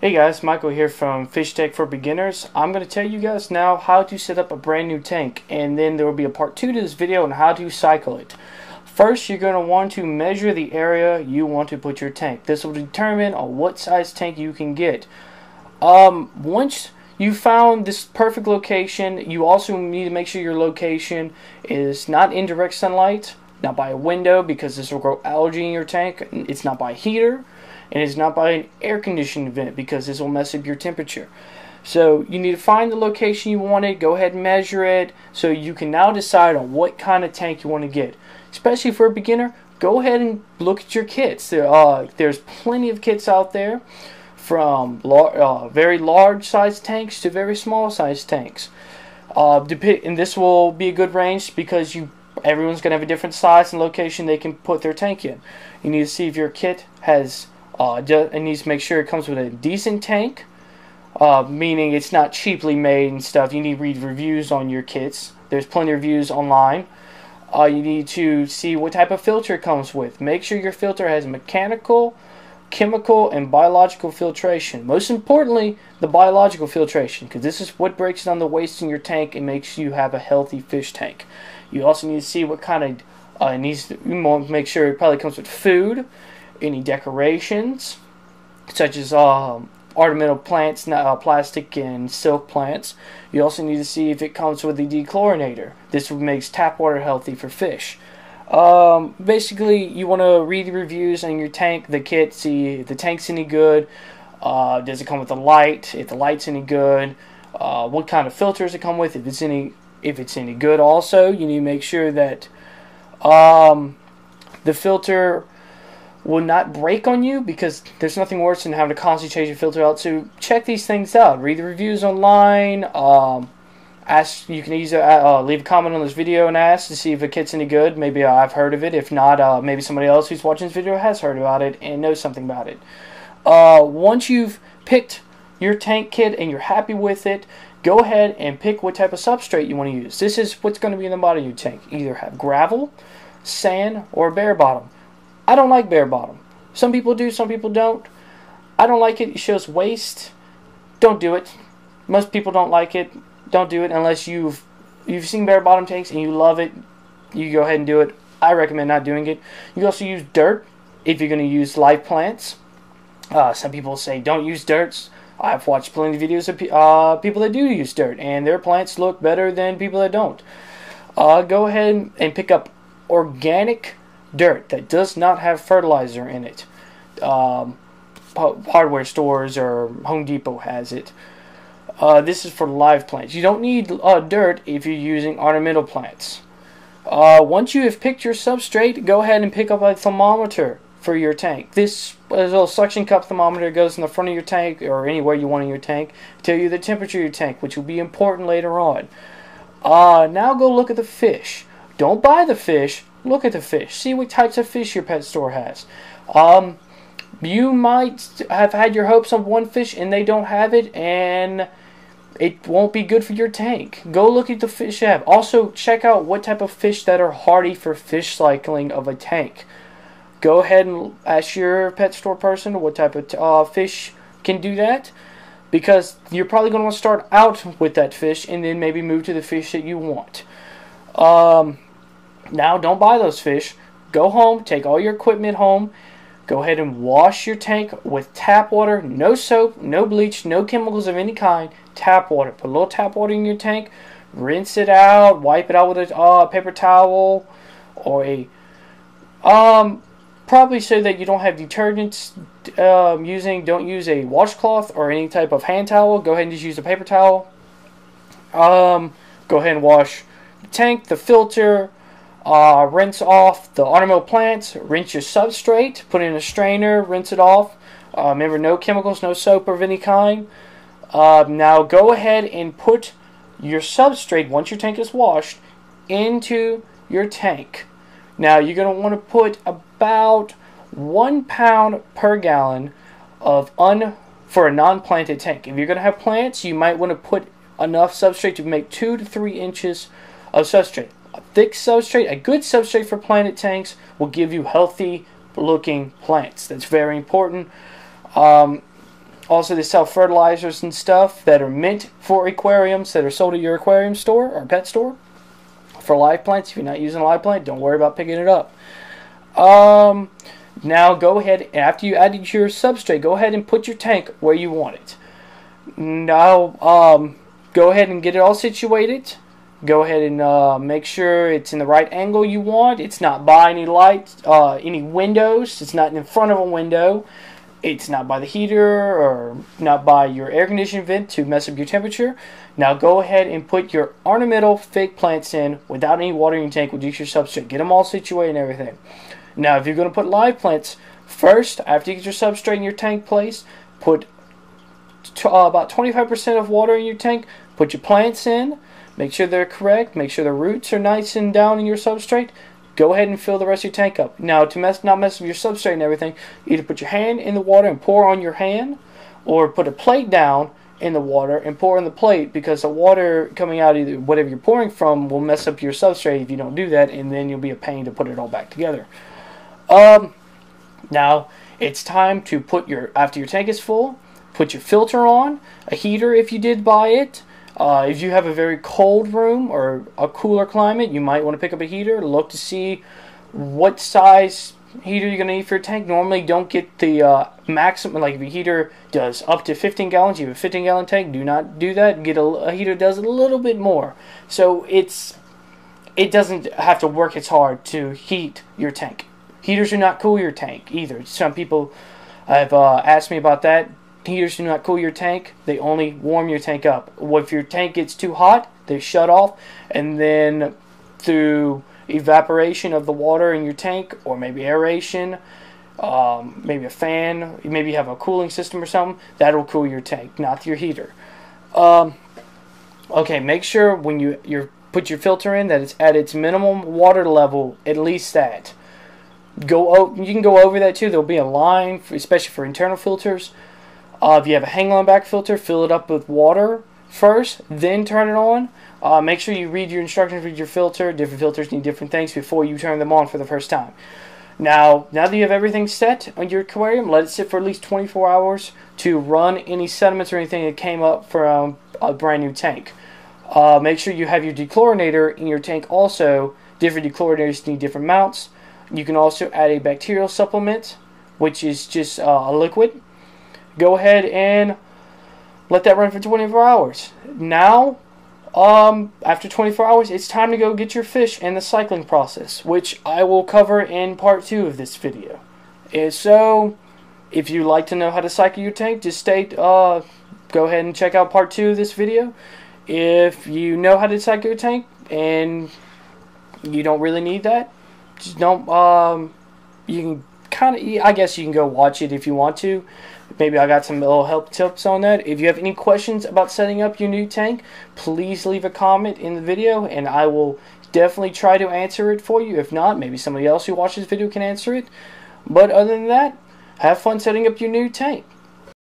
Hey guys, Michael here from Fish Tech for Beginners. I'm going to tell you guys now how to set up a brand new tank, and then there will be a part 2 to this video on how to cycle it. First, you're going to want to measure the area you want to put your tank. This will determine on what size tank you can get. Once you found this perfect location, you also need to make sure your location is not in direct sunlight, not by a window because this will grow algae in your tank. It's not by a heater. And it's not by an air conditioning vent because this will mess up your temperature. So you need to find the location you want it, go ahead and measure it, so you can now decide on what kind of tank you want to get. Especially for a beginner, go ahead and look at your kits. There's plenty of kits out there, from very large size tanks to very small size tanks. And this will be a good range because everyone's going to have a different size and location they can put their tank in. You need to see if your kit has it needs to make sure it comes with a decent tank, meaning it's not cheaply made and stuff. You need to read reviews on your kits. There's plenty of reviews online. You need to see what type of filter it comes with. Make sure your filter has mechanical, chemical, and biological filtration. Most importantly, the biological filtration, because this is what breaks down the waste in your tank and makes you have a healthy fish tank. You also need to see what kind of make sure it probably comes with food, any decorations, such as ornamental plants, plastic and silk plants. You also need to see if it comes with a dechlorinator. This makes tap water healthy for fish. Basically, you want to read the reviews on your tank, the kit, see if the tank's any good. Does it come with a light? If the light's any good, what kind of filters it come with? If it's any good. Also, you need to make sure that the filter will not break on you, because there's nothing worse than having to constantly change your filter out. So check these things out. Read the reviews online. You can either leave a comment on this video and ask to see if the kit's any good. Maybe I've heard of it. If not, maybe somebody else who's watching this video has heard about it and knows something about it. Once you've picked your tank kit and you're happy with it, go ahead and pick what type of substrate you want to use. This is what's going to be in the bottom of your tank. Either have gravel, sand, or bare bottom. I don't like bare bottom. Some people do, some people don't. I don't like it. It shows waste. Don't do it. Most people don't like it. Don't do it unless you've seen bare bottom tanks and you love it. You go ahead and do it. I recommend not doing it. You can also use dirt if you're going to use live plants. Some people say don't use dirt. I've watched plenty of videos of people that do use dirt, and their plants look better than people that don't. Go ahead and pick up organic dirt that does not have fertilizer in it. Hardware stores or Home Depot has it. This is for live plants. You don't need dirt if you're using ornamental plants. Once you have picked your substrate, go ahead and pick up a thermometer for your tank. This is a little suction cup thermometer. It goes in the front of your tank or anywhere you want in your tank. Tell you the temperature of your tank, which will be important later on. Now go look at the fish. Don't buy the fish. Look at the fish. See what types of fish your pet store has. You might have had your hopes on one fish and they don't have it, and it won't be good for your tank. Go look at the fish you have. Also, check out what type of fish that are hardy for fish cycling of a tank. Go ahead and ask your pet store person what type of fish can do that, because you're probably going to want to start out with that fish and then maybe move to the fish that you want. Now, don't buy those fish. Go home, take all your equipment home, go ahead and wash your tank with tap water, no soap, no bleach, no chemicals of any kind, tap water. Put a little tap water in your tank, rinse it out, wipe it out with a paper towel, or probably so that you don't have detergents don't use a washcloth or any type of hand towel. Go ahead and just use a paper towel. Go ahead and wash the tank, the filter, rinse off the ornamental plants, rinse your substrate, put it in a strainer, rinse it off. Remember, no chemicals, no soap of any kind. Now go ahead and put your substrate, once your tank is washed, into your tank. Now you're going to want to put about 1 pound per gallon for a non-planted tank. If you're going to have plants, you might want to put enough substrate to make 2 to 3 inches of substrate. A thick substrate, a good substrate for planted tanks, will give you healthy looking plants. That's very important. Also, they sell fertilizers and stuff that are meant for aquariums that are sold at your aquarium store or pet store. For live plants, if you're not using a live plant, don't worry about picking it up. Now go ahead, after you added your substrate, go ahead and put your tank where you want it. Now, go ahead and get it all situated. Go ahead and make sure it's in the right angle you want. It's not by any lights, any windows. It's not in front of a window. It's not by the heater or not by your air conditioning vent to mess up your temperature. Now go ahead and put your ornamental fake plants in without any water in your tank with just your substrate. Get them all situated and everything. Now if you're going to put live plants, first, after you get your substrate in your tank placed, put about 25% of water in your tank. Put your plants in. Make sure they're correct. Make sure the roots are nice and down in your substrate. Go ahead and fill the rest of your tank up. Now, to not mess with your substrate and everything, either put your hand in the water and pour on your hand, or put a plate down in the water and pour in the plate, because the water coming out, either whatever you're pouring from, will mess up your substrate if you don't do that, and then you'll be a pain to put it all back together. Now, it's time to put after your tank is full, put your filter on, a heater if you did buy it. If you have a very cold room or a cooler climate, you might want to pick up a heater. Look to see what size heater you're going to need for your tank. Normally, don't get the maximum. Like if your heater does up to 15 gallons, you have a 15-gallon tank, do not do that. Get a heater that does a little bit more. So it doesn't have to work as hard to heat your tank. Heaters do not cool your tank either. Some people have asked me about that. Heaters do not cool your tank. They only warm your tank up. If your tank gets too hot, they shut off, and then through evaporation of the water in your tank, or maybe aeration, maybe a fan, maybe you have a cooling system or something, that'll cool your tank, not your heater. Okay, make sure when you put your filter in that it's at its minimum water level, at least that. You can go over that too. There'll be a line, especially for internal filters. If you have a hang-on-back filter, fill it up with water first, then turn it on. Make sure you read your instructions with your filter. Different filters need different things before you turn them on for the first time. Now that you have everything set on your aquarium, let it sit for at least 24 hours to run any sediments or anything that came up from a brand new tank. Make sure you have your dechlorinator in your tank also. Different dechlorinators need different amounts. You can also add a bacterial supplement, which is just a liquid. Go ahead and let that run for 24 hours. Now, after 24 hours, it's time to go get your fish and the cycling process, which I will cover in part 2 of this video. And so, if you'd like to know how to cycle your tank, just go ahead and check out part 2 of this video. If you know how to cycle your tank and you don't really need that, just don't, you can I guess you can go watch it if you want to. Maybe I got some little help tips on that. If you have any questions about setting up your new tank, please leave a comment in the video and I will definitely try to answer it for you. If not, maybe somebody else who watches this video can answer it. But other than that, have fun setting up your new tank.